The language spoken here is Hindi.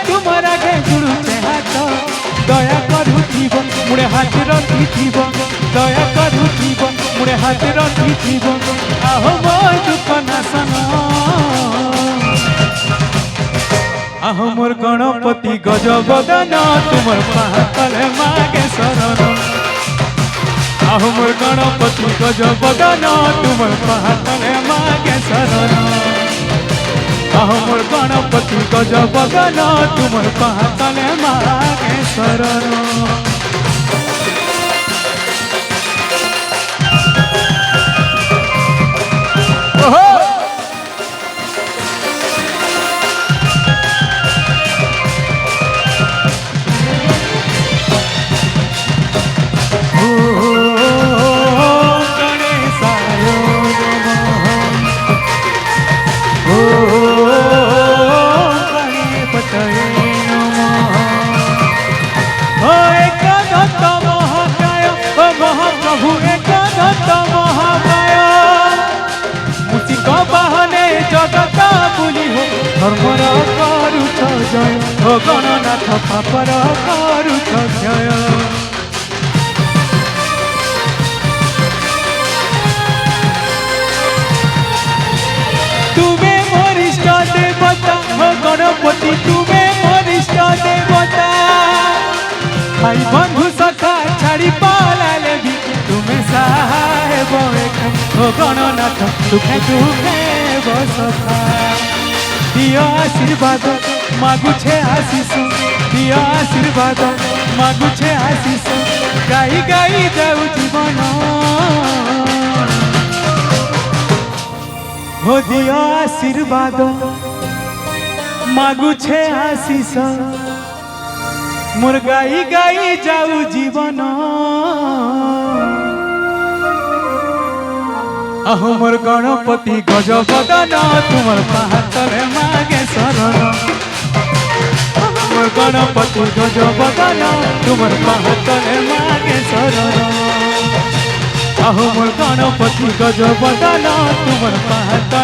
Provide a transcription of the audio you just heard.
तुम्हारा गे गुरुते हाथ दया करूथिब मुड़े हाथ रखिथिब दया करूथिब मुड़े हाथ रखिथिब आहो मो दुख नाशन आहो मोर गणपति गजबदन तुमर पातले मागे शरण आहो मोर गणपति गजबदन तुमर पातले मागे शरण आहो मोर गणपति गजबदन तुमर पातले मागे शरण धर्मर करुछ जय ओ गणनाथ पापर करुछ जय तुमे मोर इष्ट देवता ओ गणपति तुमे मोर इष्ट देवता भाई बंधु सखा छाड़ी पलाले भी तुमे सहाय ओ गणनाथ दुखे दुखे बसखा दिया आशीर्वाद मागुछे आशीष दिया आशीर्वाद मागुछे आशीष गाई गाई जाऊ जीवन हो दिया आशीर्वाद मागुछे आशीष मोर गाई गाई जाऊ जीवन अहो मोर गणपति गजबदन तुमर पातले मागे शरण मोर गणपति गजबदन तुमर पातले मागे शरण अहो मोर गणपति गजबदन तुमर पातले